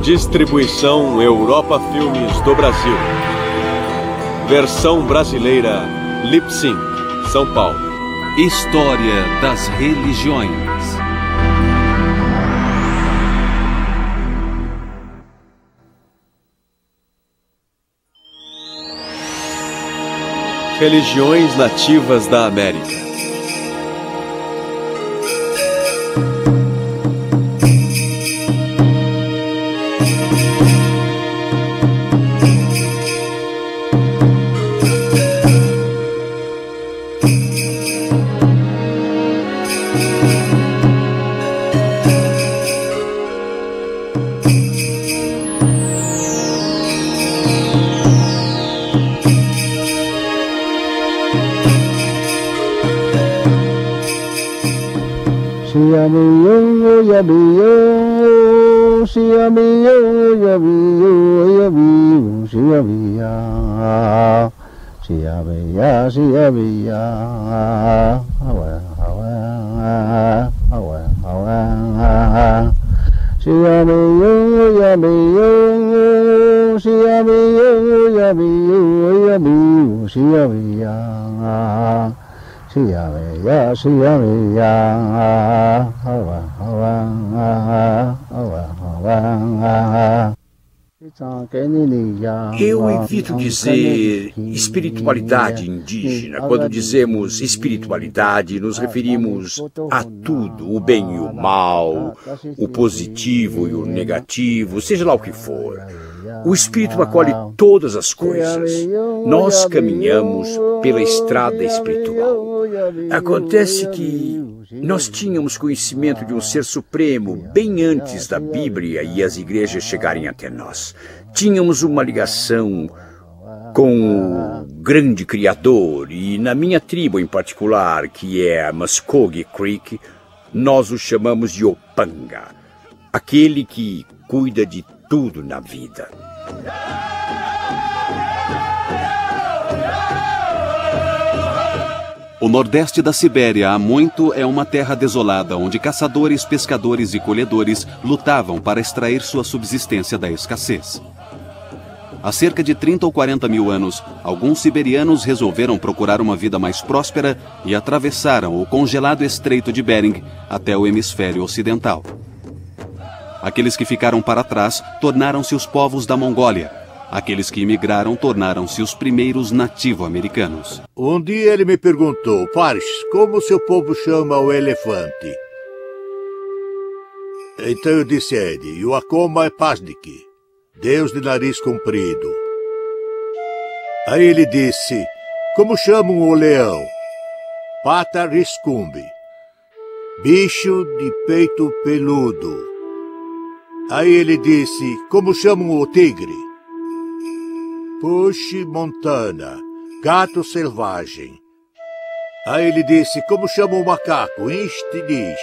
Distribuição Europa Filmes do Brasil. Versão brasileira Lipsyn, São Paulo. História das religiões. Religiões nativas da América. Eu evito dizer espiritualidade indígena. Quando dizemos espiritualidade, nos referimos a tudo, o bem e o mal, o positivo e o negativo, seja lá o que for. O Espírito acolhe todas as coisas. Nós caminhamos pela estrada espiritual. Acontece que nós tínhamos conhecimento de um ser supremo bem antes da Bíblia e as igrejas chegarem até nós. Tínhamos uma ligação com o grande Criador, e na minha tribo em particular, que é a Muskogee Creek, nós o chamamos de Opanga, aquele que cuida de tudo na vida. O nordeste da Sibéria há muito é uma terra desolada, onde caçadores, pescadores e colhedores lutavam para extrair sua subsistência da escassez. Há cerca de 30 ou 40 mil anos, alguns siberianos resolveram procurar uma vida mais próspera e atravessaram o congelado Estreito de Bering até o hemisfério ocidental. Aqueles que ficaram para trás tornaram-se os povos da Mongólia. Aqueles que imigraram tornaram-se os primeiros nativo-americanos. Um dia ele me perguntou: Paris, como seu povo chama o elefante? Então eu disse a ele: Yuakoma é Pasdik, Deus de nariz comprido. Aí ele disse: como chamam o leão? Patariscumbi, bicho de peito peludo. Aí ele disse: como chamam o tigre? Puxe Montana, gato selvagem. Aí ele disse: como chamam o macaco? Instinish.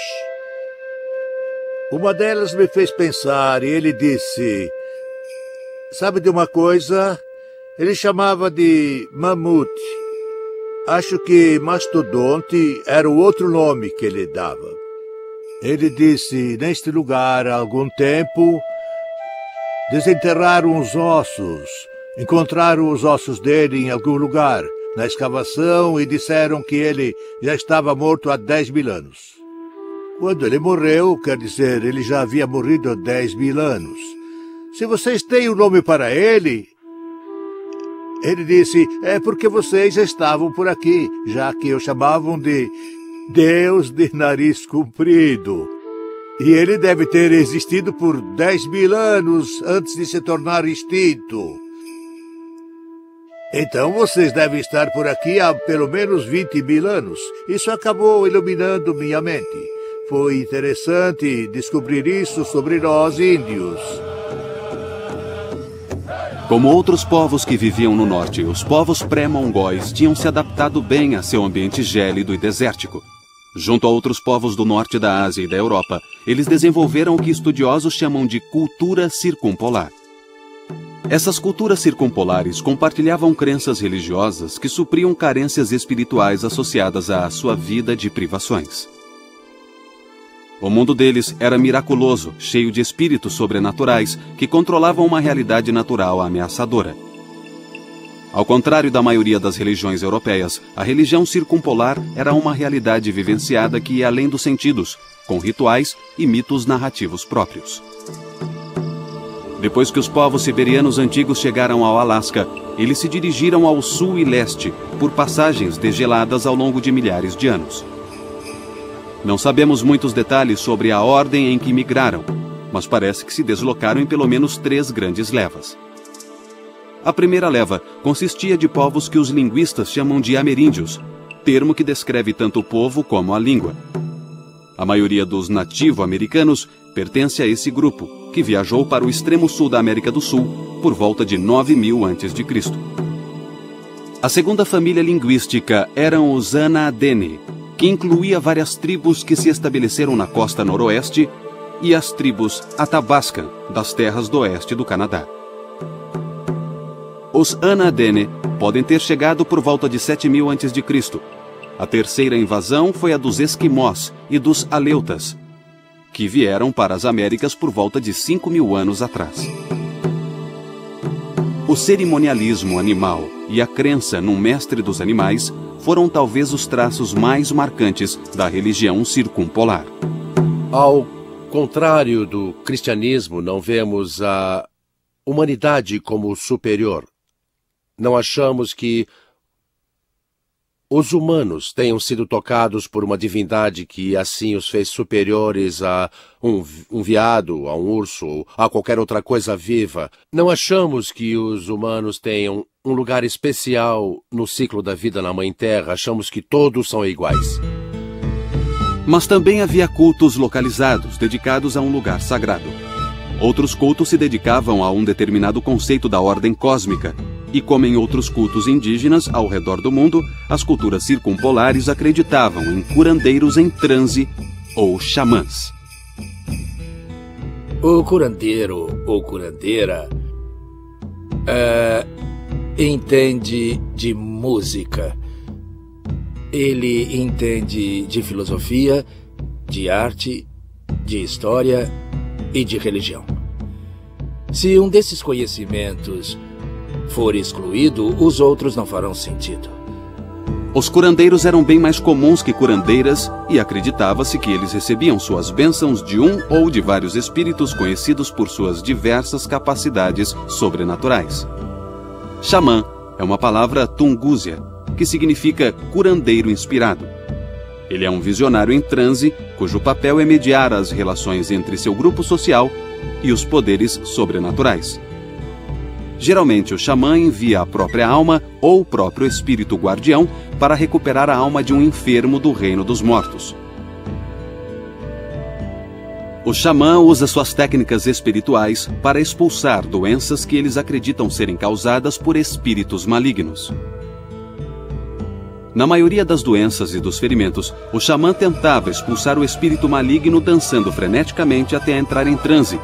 Uma delas me fez pensar e ele disse: sabe de uma coisa? Ele chamava de mamute. Acho que mastodonte era o outro nome que ele dava. Ele disse: neste lugar, há algum tempo, desenterraram os ossos. Encontraram os ossos dele em algum lugar, na escavação, e disseram que ele já estava morto há 10 mil anos. Quando ele morreu, quer dizer, ele já havia morrido há 10 mil anos. Se vocês têm um nome para ele... Ele disse: é porque vocês já estavam por aqui, já que o chamavam de Deus de nariz comprido. E ele deve ter existido por 10 mil anos antes de se tornar extinto. Então vocês devem estar por aqui há pelo menos 20 mil anos. Isso acabou iluminando minha mente. Foi interessante descobrir isso sobre nós, índios. Como outros povos que viviam no norte, os povos pré-mongóis tinham se adaptado bem a seu ambiente gélido e desértico. Junto a outros povos do norte da Ásia e da Europa, eles desenvolveram o que estudiosos chamam de cultura circumpolar. Essas culturas circumpolares compartilhavam crenças religiosas que supriam carências espirituais associadas à sua vida de privações. O mundo deles era miraculoso, cheio de espíritos sobrenaturais que controlavam uma realidade natural ameaçadora. Ao contrário da maioria das religiões europeias, a religião circumpolar era uma realidade vivenciada que ia além dos sentidos, com rituais e mitos narrativos próprios. Depois que os povos siberianos antigos chegaram ao Alasca, eles se dirigiram ao sul e leste, por passagens degeladas ao longo de milhares de anos. Não sabemos muitos detalhes sobre a ordem em que migraram, mas parece que se deslocaram em pelo menos 3 grandes levas. A primeira leva consistia de povos que os linguistas chamam de ameríndios, termo que descreve tanto o povo como a língua. A maioria dos nativo-americanos pertence a esse grupo, que viajou para o extremo sul da América do Sul por volta de 9000 a.C. A segunda família linguística eram os Anaadene, que incluía várias tribos que se estabeleceram na costa noroeste, e as tribos Athabascan, das terras do oeste do Canadá. Os Anaadene podem ter chegado por volta de 7000 a.C. A terceira invasão foi a dos Esquimós e dos Aleutas, que vieram para as Américas por volta de 5000 anos atrás. O cerimonialismo animal e a crença num mestre dos animais foram talvez os traços mais marcantes da religião circumpolar. Ao contrário do cristianismo, não vemos a humanidade como superior. Não achamos que os humanos tenham sido tocados por uma divindade que assim os fez superiores a um veado, a um urso, ou a qualquer outra coisa viva. Não achamos que os humanos tenham um lugar especial no ciclo da vida na Mãe Terra. Achamos que todos são iguais. Mas também havia cultos localizados, dedicados a um lugar sagrado. Outros cultos se dedicavam a um determinado conceito da ordem cósmica, e como em outros cultos indígenas ao redor do mundo, as culturas circumpolares acreditavam em curandeiros em transe ou xamãs. O curandeiro ou curandeira entende de música. Ele entende de filosofia, de arte, de história e de religião. Se um desses conhecimentos for excluído, os outros não farão sentido. Os curandeiros eram bem mais comuns que curandeiras e acreditava-se que eles recebiam suas bênçãos de um ou de vários espíritos conhecidos por suas diversas capacidades sobrenaturais. Xamã é uma palavra tungúzia, que significa curandeiro inspirado. Ele é um visionário em transe, cujo papel é mediar as relações entre seu grupo social e os poderes sobrenaturais. Geralmente, o xamã envia a própria alma ou o próprio espírito guardião para recuperar a alma de um enfermo do reino dos mortos. O xamã usa suas técnicas espirituais para expulsar doenças que eles acreditam serem causadas por espíritos malignos. Na maioria das doenças e dos ferimentos, o xamã tentava expulsar o espírito maligno dançando freneticamente até entrar em transe,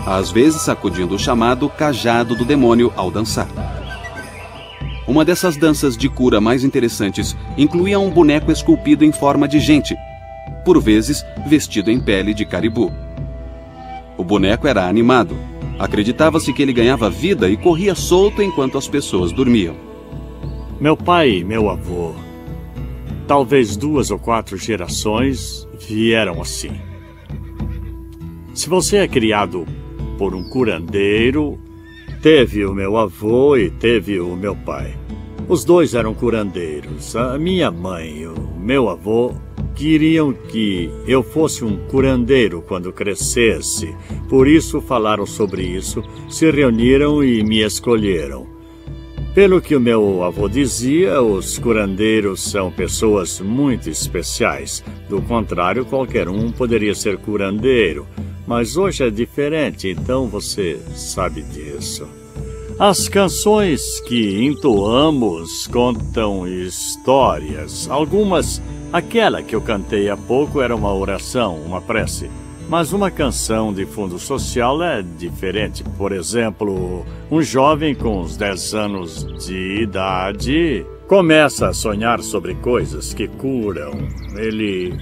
às vezes sacudindo o chamado cajado do demônio ao dançar. Uma dessas danças de cura mais interessantes incluía um boneco esculpido em forma de gente, por vezes vestido em pele de caribu. O boneco era animado. Acreditava-se que ele ganhava vida e corria solto enquanto as pessoas dormiam. Meu pai e meu avô, talvez 2 ou 4 gerações, vieram assim. Se você é criado por um curandeiro, teve o meu avô e teve o meu pai. Os dois eram curandeiros. A minha mãe e o meu avô queriam que eu fosse um curandeiro quando crescesse. Por isso falaram sobre isso, se reuniram e me escolheram. Pelo que o meu avô dizia, os curandeiros são pessoas muito especiais. Do contrário, qualquer um poderia ser curandeiro. Mas hoje é diferente, então você sabe disso. As canções que entoamos contam histórias. Algumas, aquela que eu cantei há pouco era uma oração, uma prece. Mas uma canção de fundo social é diferente. Por exemplo, um jovem com uns 10 anos de idade começa a sonhar sobre coisas que curam. Ele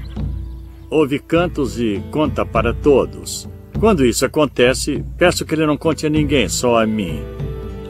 ouve cantos e conta para todos. Quando isso acontece, peço que ele não conte a ninguém, só a mim.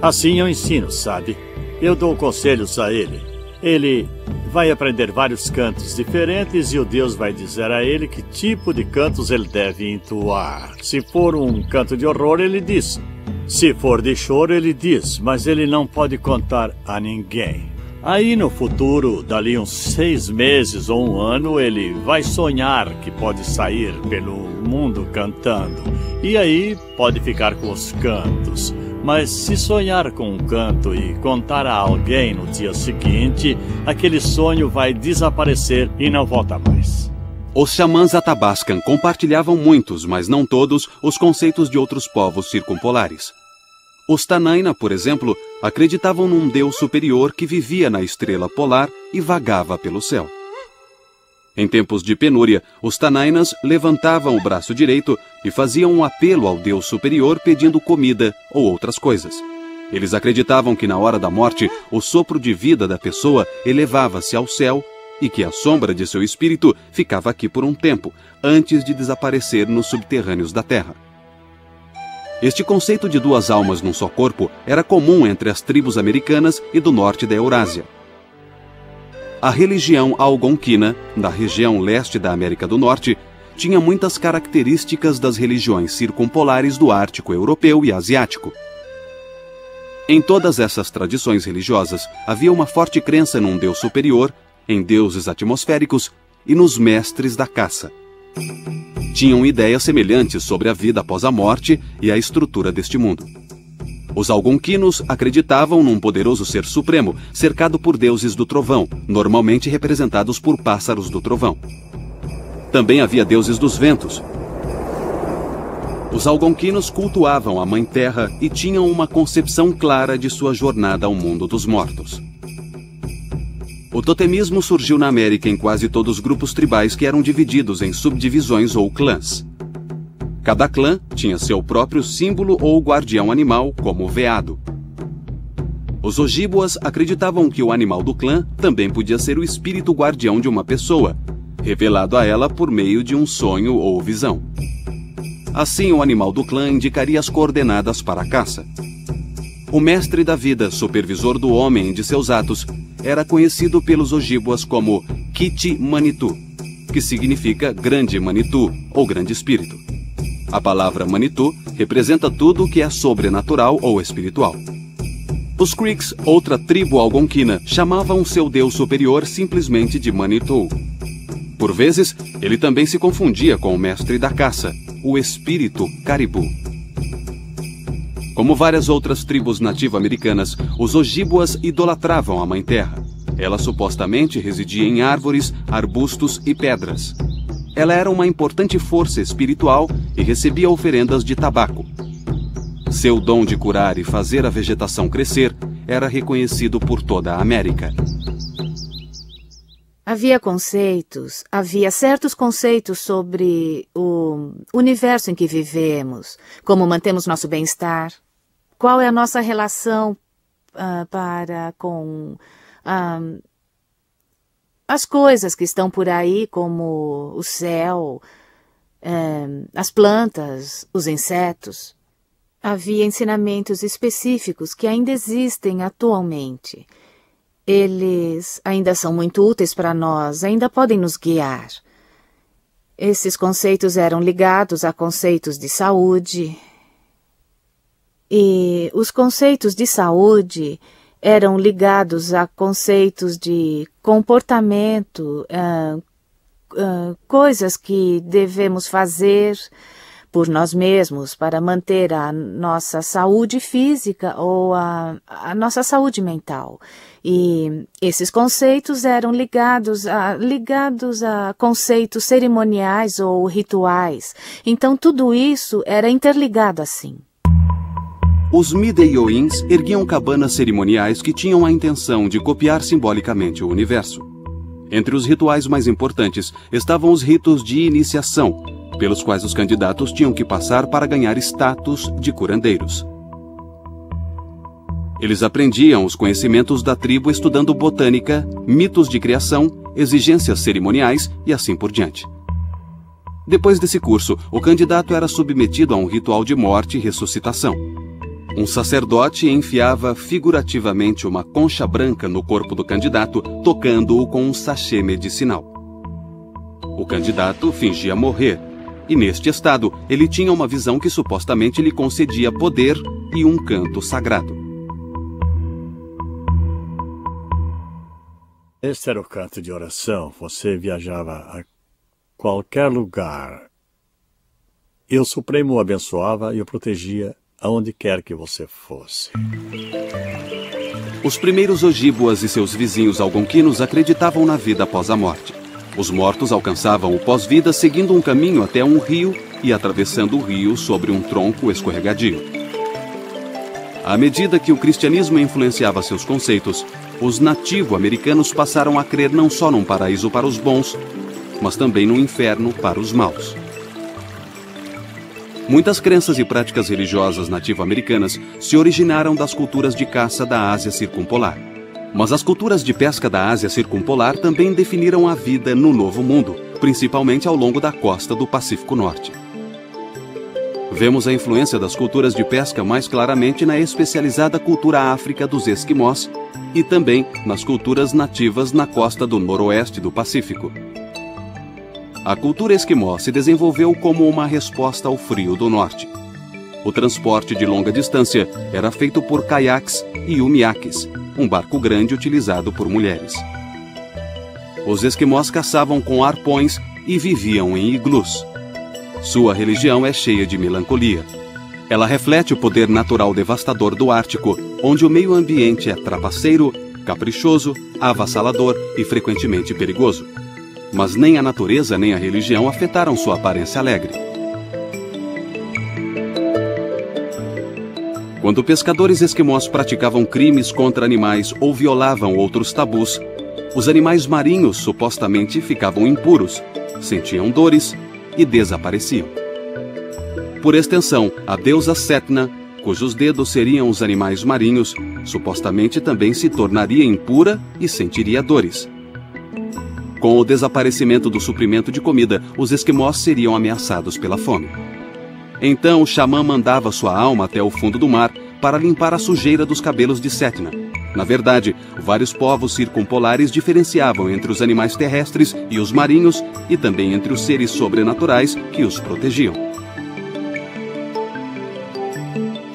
Assim eu ensino, sabe? Eu dou conselhos a ele. Ele vai aprender vários cantos diferentes e o Deus vai dizer a ele que tipo de cantos ele deve entoar. Se for um canto de horror, ele diz. Se for de choro, ele diz, mas ele não pode contar a ninguém. Aí no futuro, dali uns 6 meses ou 1 ano, ele vai sonhar que pode sair pelo mundo cantando. E aí pode ficar com os cantos. Mas se sonhar com um canto e contar a alguém no dia seguinte, aquele sonho vai desaparecer e não volta mais. Os xamãs Athabascan compartilhavam muitos, mas não todos, os conceitos de outros povos circumpolares. Os Tanaina, por exemplo, acreditavam num deus superior que vivia na estrela polar e vagava pelo céu. Em tempos de penúria, os Tanainas levantavam o braço direito e faziam um apelo ao Deus superior pedindo comida ou outras coisas. Eles acreditavam que na hora da morte, o sopro de vida da pessoa elevava-se ao céu e que a sombra de seu espírito ficava aqui por um tempo, antes de desaparecer nos subterrâneos da terra. Este conceito de 2 almas num só corpo era comum entre as tribos americanas e do norte da Eurásia. A religião algonquina, da região leste da América do Norte, tinha muitas características das religiões circumpolares do Ártico europeu e asiático. Em todas essas tradições religiosas, havia uma forte crença num Deus superior, em deuses atmosféricos e nos mestres da caça. Tinham ideias semelhantes sobre a vida após a morte e a estrutura deste mundo. Os algonquinos acreditavam num poderoso ser supremo, cercado por deuses do trovão, normalmente representados por pássaros do trovão. Também havia deuses dos ventos. Os algonquinos cultuavam a Mãe Terra e tinham uma concepção clara de sua jornada ao mundo dos mortos. O totemismo surgiu na América em quase todos os grupos tribais que eram divididos em subdivisões ou clãs. Cada clã tinha seu próprio símbolo ou guardião animal, como o veado. Os Ojibwas acreditavam que o animal do clã também podia ser o espírito guardião de uma pessoa, revelado a ela por meio de um sonho ou visão. Assim, o animal do clã indicaria as coordenadas para a caça. O mestre da vida, supervisor do homem e de seus atos, era conhecido pelos Ojibwas como Kiti Manitou, que significa grande Manitou ou grande espírito. A palavra Manitou representa tudo o que é sobrenatural ou espiritual. Os Creeks, outra tribo algonquina, chamavam seu deus superior simplesmente de Manitou. Por vezes, ele também se confundia com o mestre da caça, o espírito Caribou. Como várias outras tribos nativo-americanas, os Ojibwas idolatravam a Mãe Terra. Ela supostamente residia em árvores, arbustos e pedras. Ela era uma importante força espiritual e recebia oferendas de tabaco. Seu dom de curar e fazer a vegetação crescer era reconhecido por toda a América. Havia certos conceitos sobre o universo em que vivemos, como mantemos nosso bem-estar, qual é a nossa relação com as coisas que estão por aí, como o céu, as plantas, os insetos. Havia ensinamentos específicos que ainda existem atualmente. Eles ainda são muito úteis para nós, ainda podem nos guiar. Esses conceitos eram ligados a conceitos de saúde. E os conceitos de saúde eram ligados a conceitos de comportamento, coisas que devemos fazer por nós mesmos para manter a nossa saúde física ou a nossa saúde mental. E esses conceitos eram ligados a conceitos cerimoniais ou rituais. Então tudo isso era interligado assim. Os Mideioins erguiam cabanas cerimoniais que tinham a intenção de copiar simbolicamente o universo. Entre os rituais mais importantes estavam os ritos de iniciação, pelos quais os candidatos tinham que passar para ganhar status de curandeiros. Eles aprendiam os conhecimentos da tribo estudando botânica, mitos de criação, exigências cerimoniais e assim por diante. Depois desse curso, o candidato era submetido a um ritual de morte e ressuscitação. Um sacerdote enfiava figurativamente uma concha branca no corpo do candidato, tocando-o com um sachê medicinal. O candidato fingia morrer, e neste estado ele tinha uma visão que supostamente lhe concedia poder e um canto sagrado. Este era o canto de oração. Você viajava a qualquer lugar. E o Supremo o abençoava e o protegia aonde quer que você fosse. Os primeiros Ojibwas e seus vizinhos algonquinos acreditavam na vida após a morte. Os mortos alcançavam o pós-vida seguindo um caminho até um rio e atravessando o rio sobre um tronco escorregadio. À medida que o cristianismo influenciava seus conceitos, os nativo-americanos passaram a crer não só num paraíso para os bons, mas também num inferno para os maus. Muitas crenças e práticas religiosas nativo-americanas se originaram das culturas de caça da Ásia Circumpolar. Mas as culturas de pesca da Ásia Circumpolar também definiram a vida no Novo Mundo, principalmente ao longo da costa do Pacífico Norte. Vemos a influência das culturas de pesca mais claramente na especializada cultura áfrica dos esquimós e também nas culturas nativas na costa do noroeste do Pacífico. A cultura esquimó se desenvolveu como uma resposta ao frio do norte. O transporte de longa distância era feito por caiaques e umiaques, um barco grande utilizado por mulheres. Os esquimós caçavam com arpões e viviam em iglus. Sua religião é cheia de melancolia. Ela reflete o poder natural devastador do Ártico, onde o meio ambiente é trapaceiro, caprichoso, avassalador e frequentemente perigoso. Mas nem a natureza nem a religião afetaram sua aparência alegre. Quando pescadores esquimós praticavam crimes contra animais ou violavam outros tabus, os animais marinhos supostamente ficavam impuros, sentiam dores e desapareciam. Por extensão, a deusa Setna, cujos dedos seriam os animais marinhos, supostamente também se tornaria impura e sentiria dores. Com o desaparecimento do suprimento de comida, os esquimós seriam ameaçados pela fome. Então o xamã mandava sua alma até o fundo do mar para limpar a sujeira dos cabelos de Setna. Na verdade, vários povos circumpolares diferenciavam entre os animais terrestres e os marinhos e também entre os seres sobrenaturais que os protegiam.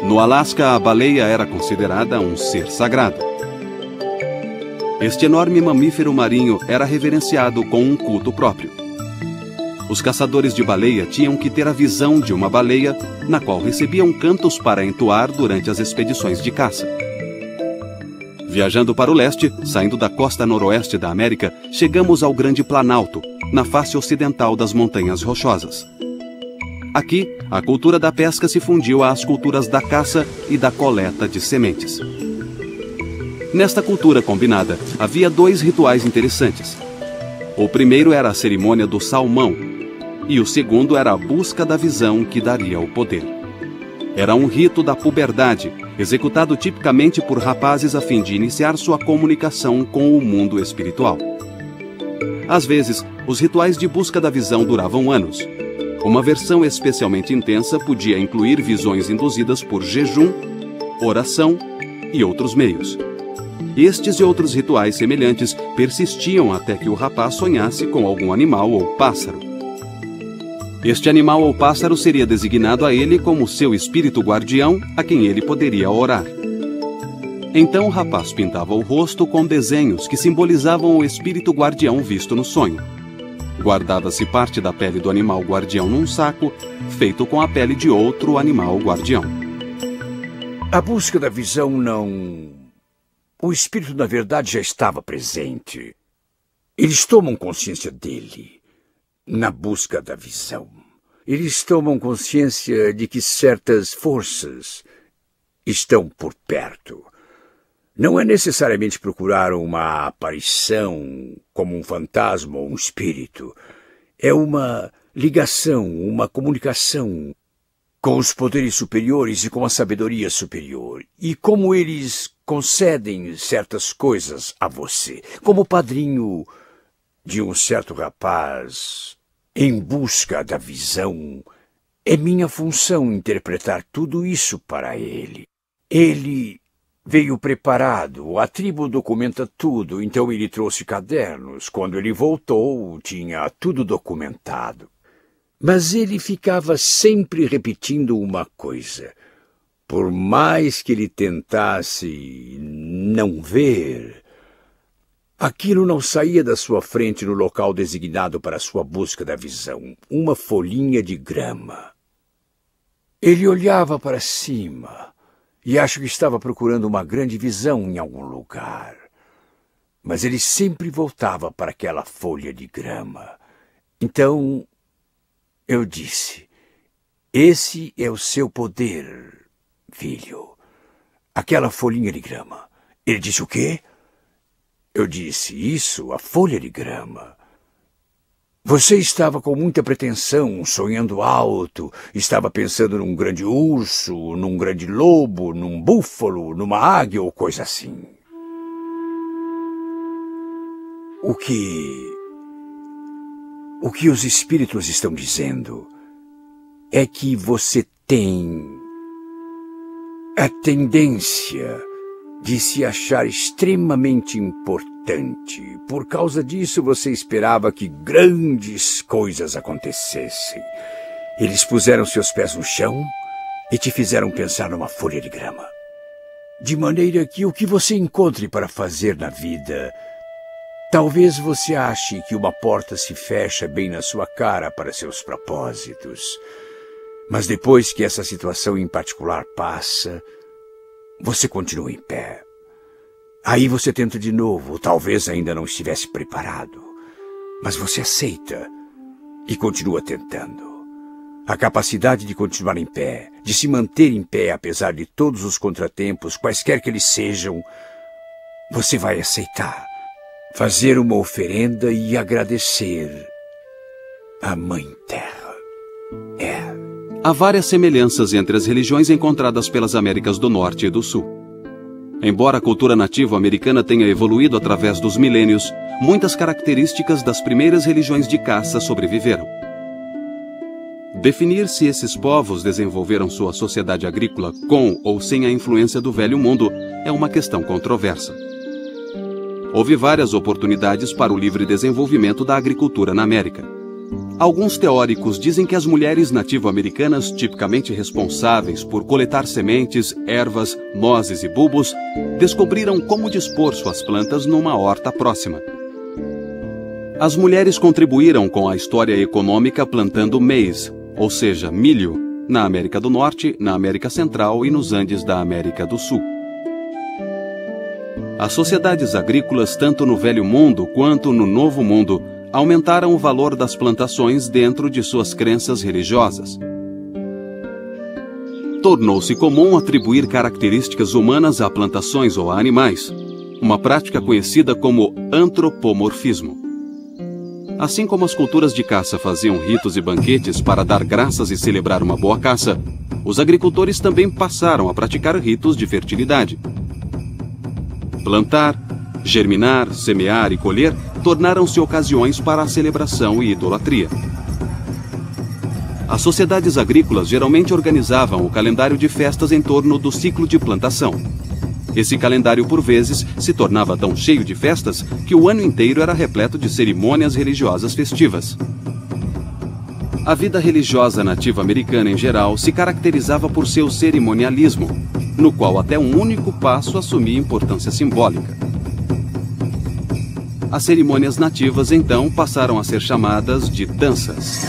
No Alasca, a baleia era considerada um ser sagrado. Este enorme mamífero marinho era reverenciado com um culto próprio. Os caçadores de baleia tinham que ter a visão de uma baleia, na qual recebiam cantos para entoar durante as expedições de caça. Viajando para o leste, saindo da costa noroeste da América, chegamos ao Grande Planalto, na face ocidental das Montanhas Rochosas. Aqui, a cultura da pesca se fundiu às culturas da caça e da coleta de sementes. Nesta cultura combinada, havia dois rituais interessantes. O primeiro era a cerimônia do salmão, e o segundo era a busca da visão que daria o poder. Era um rito da puberdade, executado tipicamente por rapazes a fim de iniciar sua comunicação com o mundo espiritual. Às vezes, os rituais de busca da visão duravam anos. Uma versão especialmente intensa podia incluir visões induzidas por jejum, oração e outros meios. Estes e outros rituais semelhantes persistiam até que o rapaz sonhasse com algum animal ou pássaro. Este animal ou pássaro seria designado a ele como seu espírito guardião, a quem ele poderia orar. Então o rapaz pintava o rosto com desenhos que simbolizavam o espírito guardião visto no sonho. Guardava-se parte da pele do animal guardião num saco, feito com a pele de outro animal guardião. A busca da visão não... O espírito, na verdade, já estava presente. Eles tomam consciência dele na busca da visão. Eles tomam consciência de que certas forças estão por perto. Não é necessariamente procurar uma aparição como um fantasma ou um espírito. É uma ligação, uma comunicação com os poderes superiores e com a sabedoria superior. E como eles concedem certas coisas a você. Como o padrinho de um certo rapaz em busca da visão, é minha função interpretar tudo isso para ele. Ele veio preparado, a tribo documenta tudo, então ele trouxe cadernos. Quando ele voltou, tinha tudo documentado. Mas ele ficava sempre repetindo uma coisa. Por mais que ele tentasse não ver, aquilo não saía da sua frente no local designado para sua busca da visão, uma folhinha de grama. Ele olhava para cima e acho que estava procurando uma grande visão em algum lugar. Mas ele sempre voltava para aquela folha de grama. Então, eu disse, esse é o seu poder, filho. Aquela folhinha de grama. Ele disse o quê? Eu disse, isso, a folha de grama. Você estava com muita pretensão, sonhando alto, estava pensando num grande urso, num grande lobo, num búfalo, numa águia ou coisa assim. O que os espíritos estão dizendo é que você tem a tendência de se achar extremamente importante. Por causa disso, você esperava que grandes coisas acontecessem. Eles puseram seus pés no chão e te fizeram pensar numa folha de grama. De maneira que o que você encontre para fazer na vida, talvez você ache que uma porta se fecha bem na sua cara para seus propósitos. Mas depois que essa situação em particular passa, você continua em pé. Aí você tenta de novo, talvez ainda não estivesse preparado. Mas você aceita e continua tentando. A capacidade de continuar em pé, de se manter em pé apesar de todos os contratempos, quaisquer que eles sejam, você vai aceitar. Fazer uma oferenda e agradecer à Mãe Terra. Há várias semelhanças entre as religiões encontradas pelas Américas do Norte e do Sul. Embora a cultura nativa americana tenha evoluído através dos milênios, muitas características das primeiras religiões de caça sobreviveram. Definir se esses povos desenvolveram sua sociedade agrícola com ou sem a influência do Velho Mundo é uma questão controversa. Houve várias oportunidades para o livre desenvolvimento da agricultura na América. Alguns teóricos dizem que as mulheres nativo-americanas, tipicamente responsáveis por coletar sementes, ervas, nozes e bulbos, descobriram como dispor suas plantas numa horta próxima. As mulheres contribuíram com a história econômica plantando maize, ou seja, milho, na América do Norte, na América Central e nos Andes da América do Sul. As sociedades agrícolas, tanto no Velho Mundo quanto no Novo Mundo, aumentaram o valor das plantações dentro de suas crenças religiosas. Tornou-se comum atribuir características humanas a plantações ou a animais, uma prática conhecida como antropomorfismo. Assim como as culturas de caça faziam ritos e banquetes para dar graças e celebrar uma boa caça, os agricultores também passaram a praticar ritos de fertilidade. Plantar, germinar, semear e colher tornaram-se ocasiões para a celebração e idolatria. As sociedades agrícolas geralmente organizavam o calendário de festas em torno do ciclo de plantação. Esse calendário, por vezes, se tornava tão cheio de festas que o ano inteiro era repleto de cerimônias religiosas festivas. A vida religiosa nativa americana em geral se caracterizava por seu cerimonialismo, no qual até um único passo assumia importância simbólica. As cerimônias nativas, então, passaram a ser chamadas de danças.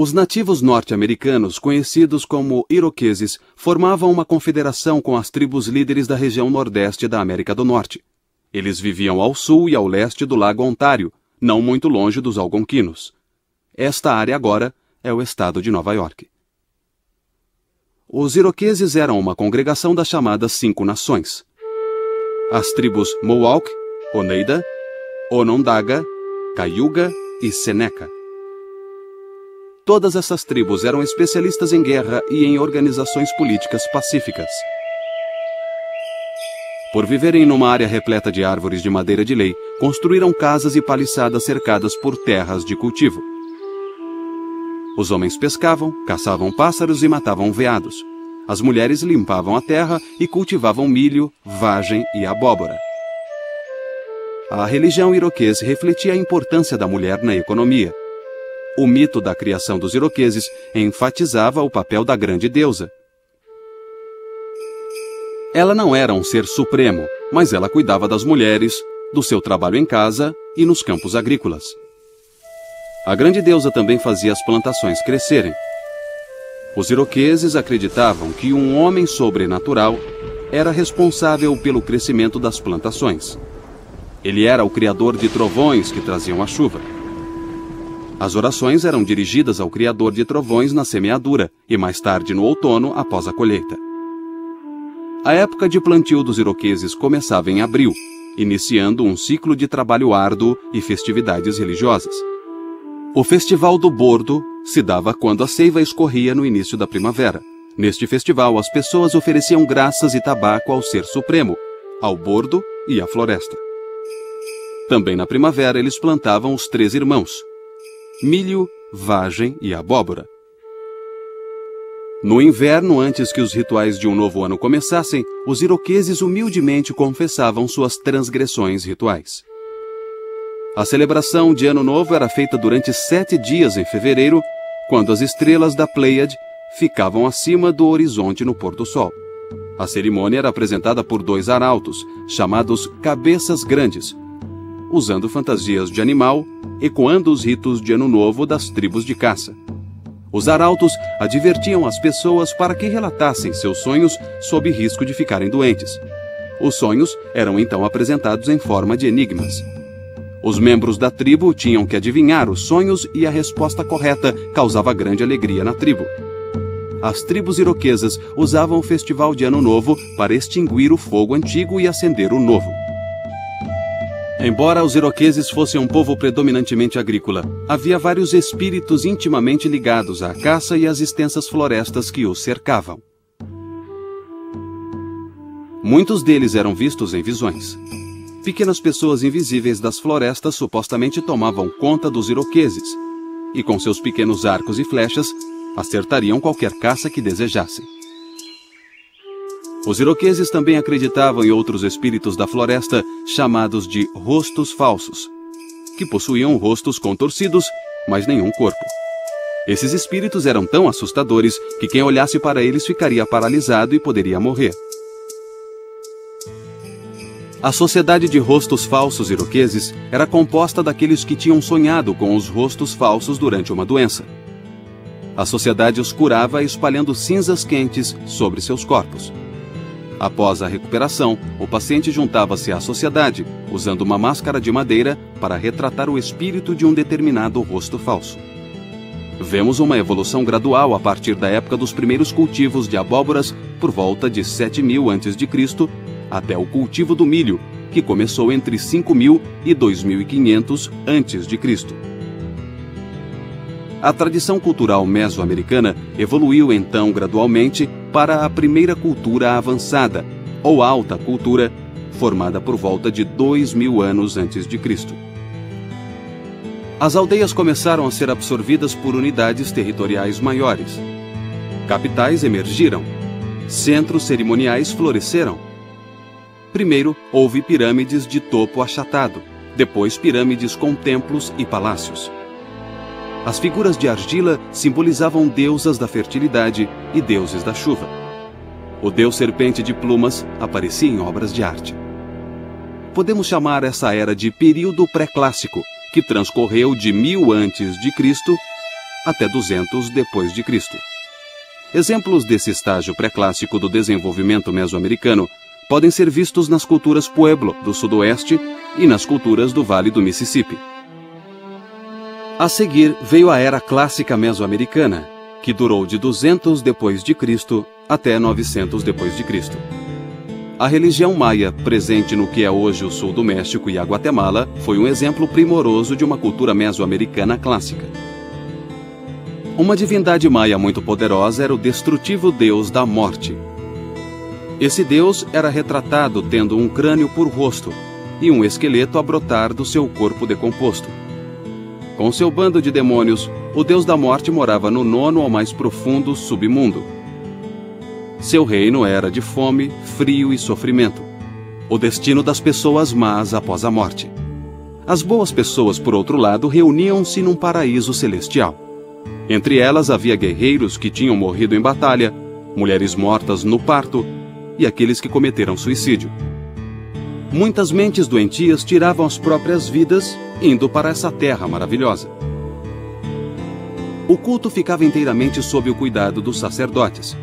Os nativos norte-americanos, conhecidos como iroqueses, formavam uma confederação com as tribos líderes da região nordeste da América do Norte. Eles viviam ao sul e ao leste do Lago Ontário, não muito longe dos Algonquinos. Esta área agora é o estado de Nova York. Os iroqueses eram uma congregação das chamadas 5 Nações. As tribos Mohawk, Oneida, Onondaga, Cayuga e Seneca. Todas essas tribos eram especialistas em guerra e em organizações políticas pacíficas. Por viverem numa área repleta de árvores de madeira de lei, construíram casas e paliçadas cercadas por terras de cultivo. Os homens pescavam, caçavam pássaros e matavam veados. As mulheres limpavam a terra e cultivavam milho, vagem e abóbora. A religião iroquesa refletia a importância da mulher na economia. O mito da criação dos iroqueses enfatizava o papel da grande deusa. Ela não era um ser supremo, mas ela cuidava das mulheres, do seu trabalho em casa e nos campos agrícolas. A grande deusa também fazia as plantações crescerem. Os iroqueses acreditavam que um homem sobrenatural era responsável pelo crescimento das plantações. Ele era o criador de trovões que traziam a chuva. As orações eram dirigidas ao criador de trovões na semeadura e mais tarde no outono, após a colheita. A época de plantio dos iroqueses começava em abril, iniciando um ciclo de trabalho árduo e festividades religiosas. O Festival do Bordo se dava quando a seiva escorria no início da primavera. Neste festival, as pessoas ofereciam graças e tabaco ao Ser Supremo, ao bordo e à floresta. Também na primavera, eles plantavam os 3 irmãos: milho, vagem e abóbora. No inverno, antes que os rituais de um novo ano começassem, os iroqueses humildemente confessavam suas transgressões rituais. A celebração de Ano Novo era feita durante 7 dias em fevereiro, quando as estrelas da Pleiade ficavam acima do horizonte no pôr do sol. A cerimônia era apresentada por 2 arautos, chamados Cabeças Grandes, usando fantasias de animal, ecoando os ritos de Ano Novo das tribos de caça. Os arautos advertiam as pessoas para que relatassem seus sonhos sob risco de ficarem doentes. Os sonhos eram então apresentados em forma de enigmas. Os membros da tribo tinham que adivinhar os sonhos e a resposta correta causava grande alegria na tribo. As tribos iroquesas usavam o festival de Ano Novo para extinguir o fogo antigo e acender o novo. Embora os iroqueses fossem um povo predominantemente agrícola, havia vários espíritos intimamente ligados à caça e às extensas florestas que os cercavam. Muitos deles eram vistos em visões. Pequenas pessoas invisíveis das florestas supostamente tomavam conta dos iroqueses e, com seus pequenos arcos e flechas, acertariam qualquer caça que desejassem. Os iroqueses também acreditavam em outros espíritos da floresta, chamados de rostos falsos, que possuíam rostos contorcidos, mas nenhum corpo. Esses espíritos eram tão assustadores que quem olhasse para eles ficaria paralisado e poderia morrer. A sociedade de rostos falsos iroqueses era composta daqueles que tinham sonhado com os rostos falsos durante uma doença. A sociedade os curava espalhando cinzas quentes sobre seus corpos. Após a recuperação, o paciente juntava-se à sociedade, usando uma máscara de madeira para retratar o espírito de um determinado rosto falso. Vemos uma evolução gradual a partir da época dos primeiros cultivos de abóboras, por volta de 7.000 a.C., até o cultivo do milho, que começou entre 5.000 e 2.500 a.C. A tradição cultural mesoamericana evoluiu então gradualmente para a primeira cultura avançada, ou alta cultura, formada por volta de 2.000 anos antes de Cristo. As aldeias começaram a ser absorvidas por unidades territoriais maiores. Capitais emergiram. Centros cerimoniais floresceram. Primeiro, houve pirâmides de topo achatado, depois pirâmides com templos e palácios. As figuras de argila simbolizavam deusas da fertilidade e deuses da chuva. O deus serpente de plumas aparecia em obras de arte. Podemos chamar essa era de período pré-clássico, que transcorreu de 1000 a.C. até 200 depois de Cristo. Exemplos desse estágio pré-clássico do desenvolvimento mesoamericano podem ser vistos nas culturas Pueblo do Sudoeste e nas culturas do Vale do Mississippi. A seguir veio a Era Clássica Mesoamericana, que durou de 200 depois de Cristo até 900 depois de Cristo. A religião maia, presente no que é hoje o sul do México e a Guatemala, foi um exemplo primoroso de uma cultura mesoamericana clássica. Uma divindade maia muito poderosa era o destrutivo deus da morte. Esse deus era retratado tendo um crânio por rosto e um esqueleto a brotar do seu corpo decomposto. Com seu bando de demônios, o deus da morte morava no 9º ou mais profundo submundo. Seu reino era de fome, frio e sofrimento, o destino das pessoas más após a morte. As boas pessoas, por outro lado, reuniam-se num paraíso celestial. Entre elas havia guerreiros que tinham morrido em batalha, mulheres mortas no parto e aqueles que cometeram suicídio. Muitas mentes doentias tiravam as próprias vidas indo para essa terra maravilhosa. O culto ficava inteiramente sob o cuidado dos sacerdotes.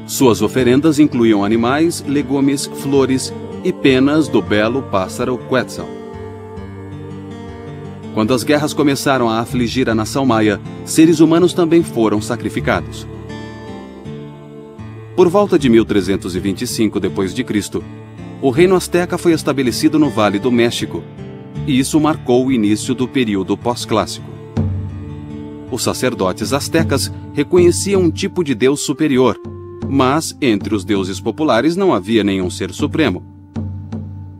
Suas oferendas incluíam animais, legumes, flores e penas do belo pássaro Quetzal. Quando as guerras começaram a afligir a nação maia, seres humanos também foram sacrificados. Por volta de 1325 d.C., o reino azteca foi estabelecido no Vale do México, e isso marcou o início do período pós-clássico. Os sacerdotes aztecas reconheciam um tipo de deus superior, mas entre os deuses populares não havia nenhum ser supremo.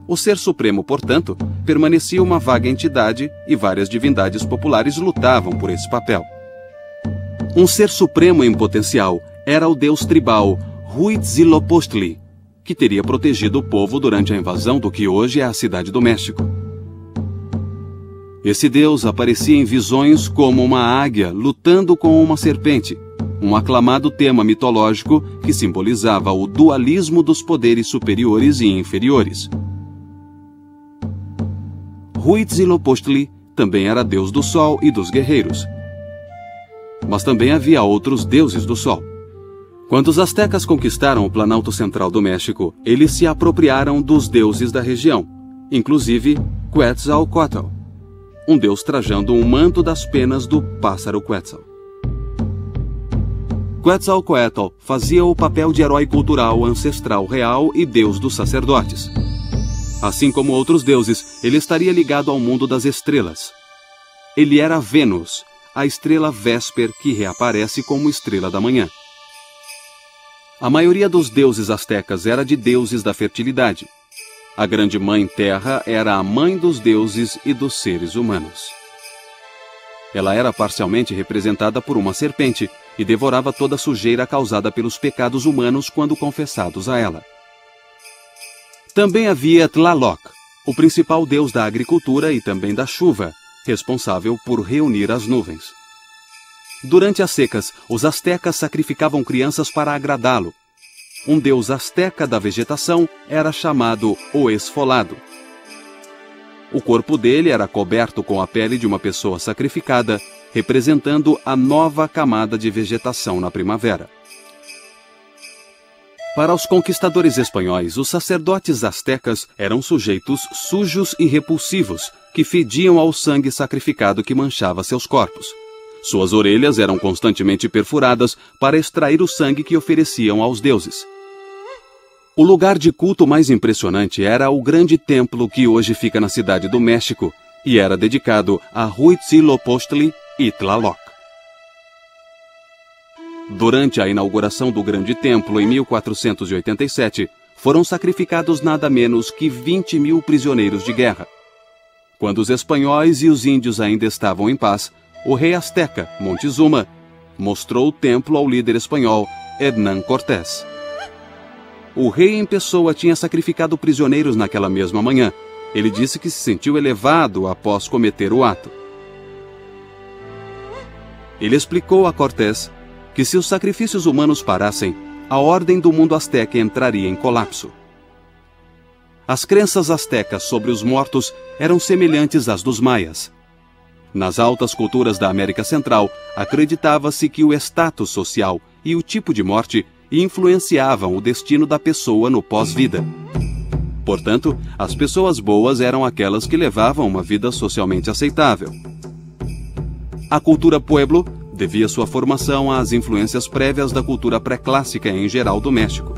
O ser supremo, portanto, permanecia uma vaga entidade e várias divindades populares lutavam por esse papel. Um ser supremo em potencial era o deus tribal Huitzilopochtli, que teria protegido o povo durante a invasão do que hoje é a Cidade do México. Esse deus aparecia em visões como uma águia lutando com uma serpente, um aclamado tema mitológico que simbolizava o dualismo dos poderes superiores e inferiores. Huitzilopochtli também era deus do sol e dos guerreiros. Mas também havia outros deuses do sol. Quando os astecas conquistaram o Planalto Central do México, eles se apropriaram dos deuses da região, inclusive Quetzalcóatl, um deus trajando um manto das penas do pássaro Quetzal. Quetzalcóatl fazia o papel de herói cultural ancestral real e deus dos sacerdotes. Assim como outros deuses, ele estaria ligado ao mundo das estrelas. Ele era Vênus, a estrela Vésper que reaparece como estrela da manhã. A maioria dos deuses astecas era de deuses da fertilidade. A grande mãe Terra era a mãe dos deuses e dos seres humanos. Ela era parcialmente representada por uma serpente e devorava toda a sujeira causada pelos pecados humanos quando confessados a ela. Também havia Tlaloc, o principal deus da agricultura e também da chuva, responsável por reunir as nuvens. Durante as secas, os astecas sacrificavam crianças para agradá-lo. Um deus asteca da vegetação era chamado o Esfolado. O corpo dele era coberto com a pele de uma pessoa sacrificada, representando a nova camada de vegetação na primavera. Para os conquistadores espanhóis, os sacerdotes astecas eram sujeitos sujos e repulsivos, que fediam ao sangue sacrificado que manchava seus corpos. Suas orelhas eram constantemente perfuradas para extrair o sangue que ofereciam aos deuses. O lugar de culto mais impressionante era o grande templo que hoje fica na Cidade do México e era dedicado a Huitzilopochtli e Tlaloc. Durante a inauguração do grande templo em 1487, foram sacrificados nada menos que 20.000 prisioneiros de guerra. Quando os espanhóis e os índios ainda estavam em paz, o rei asteca, Montezuma, mostrou o templo ao líder espanhol, Hernán Cortés. O rei em pessoa tinha sacrificado prisioneiros naquela mesma manhã. Ele disse que se sentiu elevado após cometer o ato. Ele explicou a Cortés que se os sacrifícios humanos parassem, a ordem do mundo asteca entraria em colapso. As crenças astecas sobre os mortos eram semelhantes às dos maias. Nas altas culturas da América Central, acreditava-se que o status social e o tipo de morte influenciavam o destino da pessoa no pós-vida. Portanto, as pessoas boas eram aquelas que levavam uma vida socialmente aceitável. A cultura Pueblo devia sua formação às influências prévias da cultura pré-clássica em geral do México.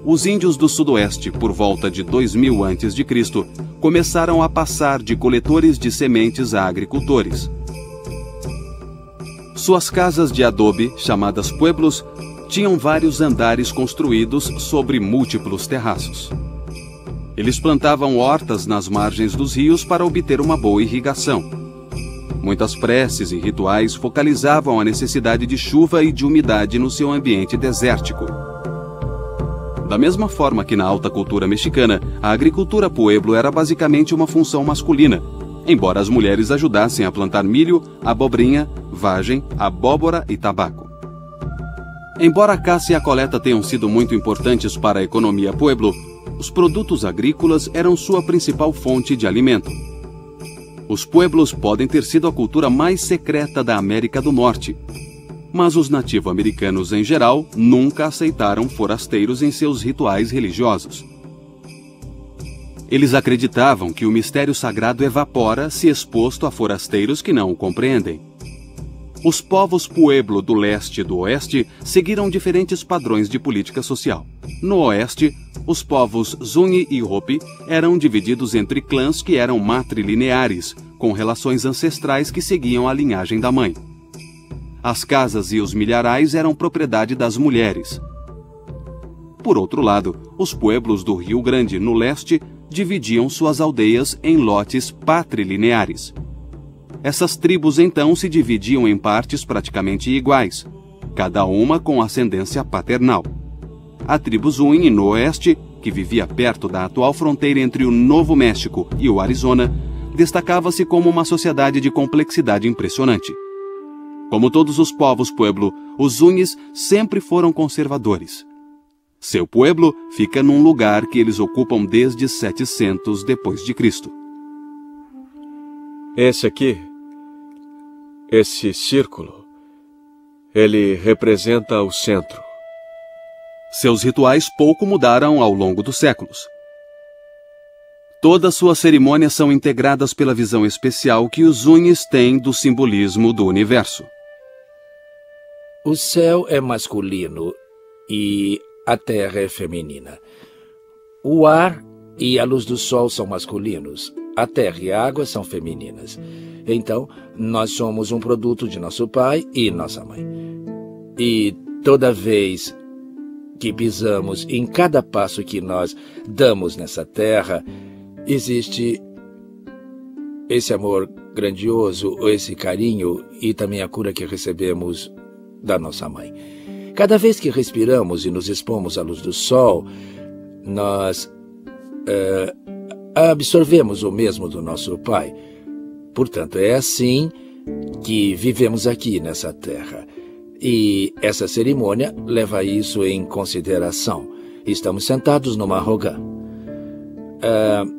Os índios do Sudoeste, por volta de 2000 a.C., começaram a passar de coletores de sementes a agricultores. Suas casas de adobe, chamadas pueblos, tinham vários andares construídos sobre múltiplos terraços. Eles plantavam hortas nas margens dos rios para obter uma boa irrigação. Muitas preces e rituais focalizavam a necessidade de chuva e de umidade no seu ambiente desértico. Da mesma forma que na alta cultura mexicana, a agricultura pueblo era basicamente uma função masculina, embora as mulheres ajudassem a plantar milho, abobrinha, vagem, abóbora e tabaco. Embora a caça e a coleta tenham sido muito importantes para a economia pueblo, os produtos agrícolas eram sua principal fonte de alimento. Os pueblos podem ter sido a cultura mais secreta da América do Norte, mas os nativo-americanos em geral nunca aceitaram forasteiros em seus rituais religiosos. Eles acreditavam que o mistério sagrado evapora se exposto a forasteiros que não o compreendem. Os povos Pueblo do leste e do oeste seguiram diferentes padrões de política social. No oeste, os povos Zuni e Hopi eram divididos entre clãs que eram matrilineares, com relações ancestrais que seguiam a linhagem da mãe. As casas e os milharais eram propriedade das mulheres. Por outro lado, os pueblos do Rio Grande, no leste, dividiam suas aldeias em lotes patrilineares. Essas tribos então se dividiam em partes praticamente iguais, cada uma com ascendência paternal. A tribo Zuni, no oeste, que vivia perto da atual fronteira entre o Novo México e o Arizona, destacava-se como uma sociedade de complexidade impressionante. Como todos os povos pueblo, os Zunis sempre foram conservadores. Seu pueblo fica num lugar que eles ocupam desde 700 d.C. Esse aqui, esse círculo, ele representa o centro. Seus rituais pouco mudaram ao longo dos séculos. Todas suas cerimônias são integradas pela visão especial que os Zunis têm do simbolismo do universo. O céu é masculino e a terra é feminina. O ar e a luz do sol são masculinos. A terra e a água são femininas. Então, nós somos um produto de nosso pai e nossa mãe. E toda vez que pisamos, em cada passo que nós damos nessa terra, existe esse amor grandioso, esse carinho e também a cura que recebemos da nossa mãe. Cada vez que respiramos e nos expomos à luz do sol, nós absorvemos o mesmo do nosso pai. Portanto, é assim que vivemos aqui nessa terra. E essa cerimônia leva isso em consideração. Estamos sentados numa rogã.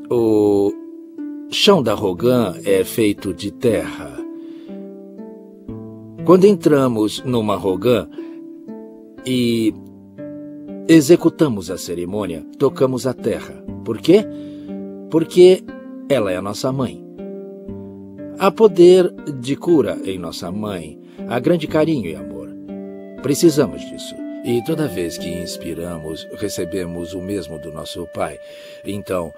O chão da rogã é feito de terra. Quando entramos numa rogã e executamos a cerimônia, tocamos a terra. Por quê? Porque ela é a nossa mãe. Há poder de cura em nossa mãe. Há grande carinho e amor. Precisamos disso. E toda vez que inspiramos, recebemos o mesmo do nosso pai. Então,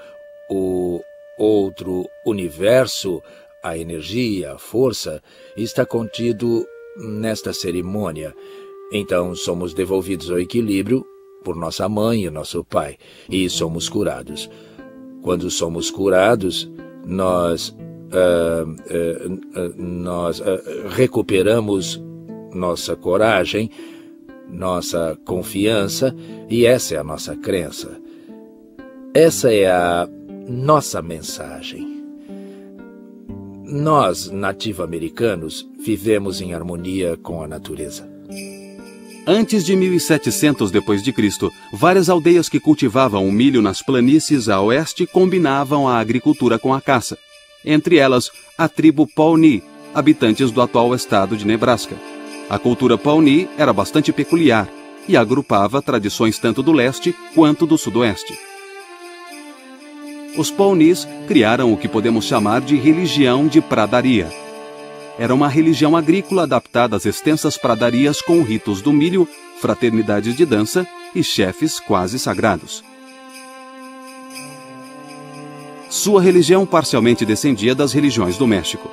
o outro universo, a energia, a força, está contido nesta cerimônia. Então, somos devolvidos ao equilíbrio por nossa mãe e nosso pai. E somos curados. Quando somos curados, nós recuperamos nossa coragem, nossa confiança, e essa é a nossa crença. Essa é a nossa mensagem. Nós, nativo-americanos, vivemos em harmonia com a natureza. Antes de 1700 d.C., várias aldeias que cultivavam o milho nas planícies a oeste combinavam a agricultura com a caça. entre elas a tribo Pawnee, habitantes do atual estado de Nebraska. A cultura Pawnee era bastante peculiar e agrupava tradições tanto do leste quanto do sudoeste. Os Pawnees criaram o que podemos chamar de religião de pradaria. Era uma religião agrícola adaptada às extensas pradarias com ritos do milho, fraternidades de dança e chefes quase sagrados. Sua religião parcialmente descendia das religiões do México.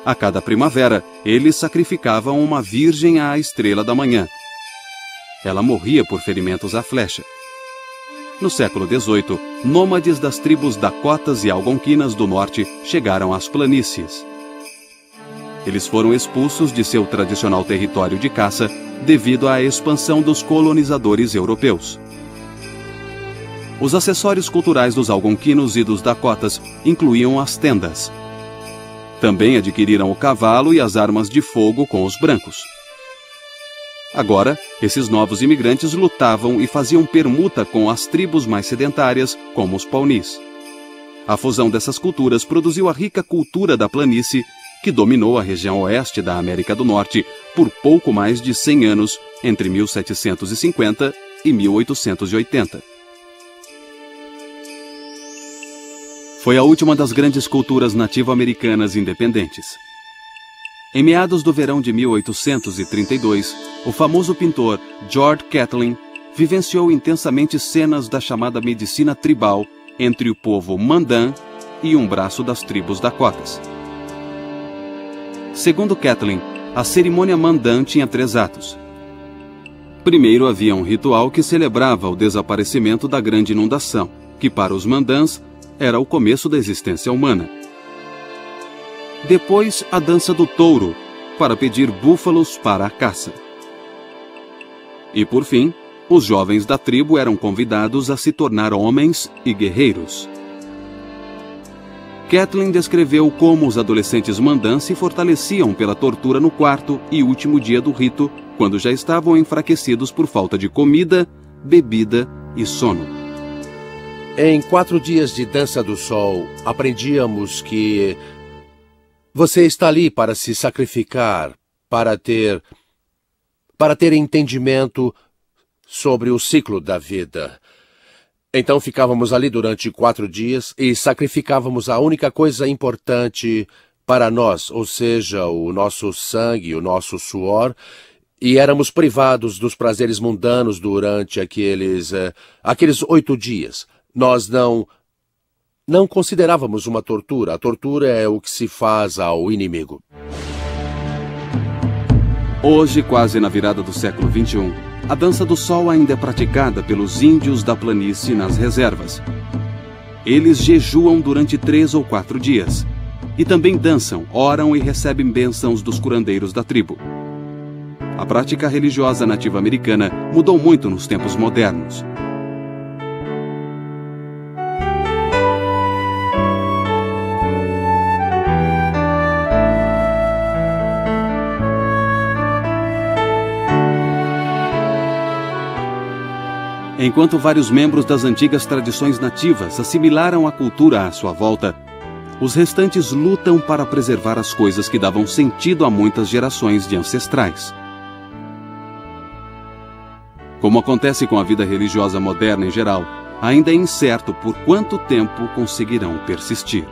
A cada primavera, eles sacrificavam uma virgem à estrela da manhã. Ela morria por ferimentos à flecha. No século XVIII, nômades das tribos Dakotas e Algonquinas do norte chegaram às planícies. Eles foram expulsos de seu tradicional território de caça devido à expansão dos colonizadores europeus. Os acessórios culturais dos algonquinos e dos Dakotas incluíam as tendas. Também adquiriram o cavalo e as armas de fogo com os brancos. Agora, esses novos imigrantes lutavam e faziam permuta com as tribos mais sedentárias, como os Pawnees. A fusão dessas culturas produziu a rica cultura da planície, que dominou a região oeste da América do Norte por pouco mais de 100 anos, entre 1750 e 1880. Foi a última das grandes culturas nativo-americanas independentes. Em meados do verão de 1832, o famoso pintor George Catlin vivenciou intensamente cenas da chamada medicina tribal entre o povo Mandan e um braço das tribos Dakotas. Segundo Catlin, a cerimônia Mandan tinha 3 atos. Primeiro havia um ritual que celebrava o desaparecimento da grande inundação, que para os Mandans era o começo da existência humana. Depois, a dança do touro, para pedir búfalos para a caça. E, por fim, os jovens da tribo eram convidados a se tornar homens e guerreiros. Catlin descreveu como os adolescentes Mandan se fortaleciam pela tortura no quarto e último dia do rito, quando já estavam enfraquecidos por falta de comida, bebida e sono. Em 4 dias de dança do sol, aprendíamos que você está ali para se sacrificar, para ter entendimento sobre o ciclo da vida. Então ficávamos ali durante 4 dias e sacrificávamos a única coisa importante para nós, ou seja, o nosso sangue, o nosso suor, e éramos privados dos prazeres mundanos durante aqueles 8 dias. Nós não considerávamos uma tortura. A tortura é o que se faz ao inimigo. Hoje, quase na virada do século XXI, a dança do sol ainda é praticada pelos índios da planície nas reservas. Eles jejuam durante 3 ou 4 dias. E também dançam, oram e recebem bênçãos dos curandeiros da tribo. A prática religiosa nativa-americana mudou muito nos tempos modernos. Enquanto vários membros das antigas tradições nativas assimilaram a cultura à sua volta, os restantes lutam para preservar as coisas que davam sentido a muitas gerações de ancestrais. Como acontece com a vida religiosa moderna em geral, ainda é incerto por quanto tempo conseguirão persistir.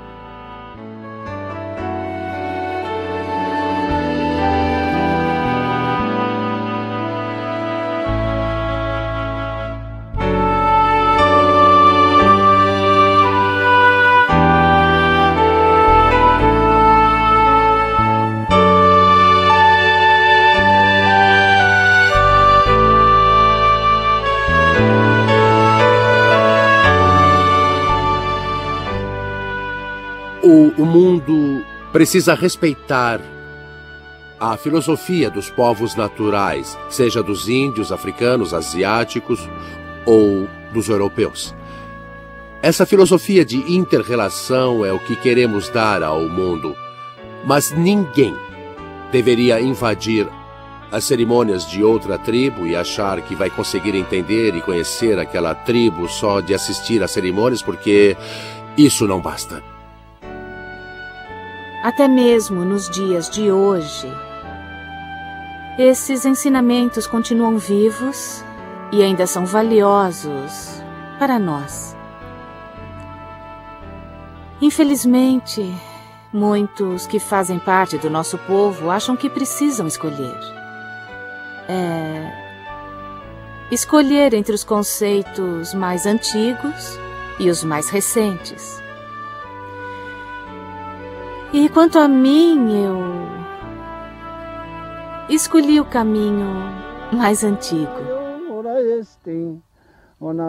O mundo precisa respeitar a filosofia dos povos naturais, seja dos índios, africanos, asiáticos ou dos europeus. Essa filosofia de inter-relação é o que queremos dar ao mundo, mas ninguém deveria invadir as cerimônias de outra tribo e achar que vai conseguir entender e conhecer aquela tribo só de assistir às cerimônias, porque isso não basta. até mesmo nos dias de hoje, esses ensinamentos continuam vivos e ainda são valiosos para nós. Infelizmente, muitos que fazem parte do nosso povo acham que precisam escolher. Escolher entre os conceitos mais antigos e os mais recentes. E quanto a mim, eu escolhi o caminho mais antigo. Ona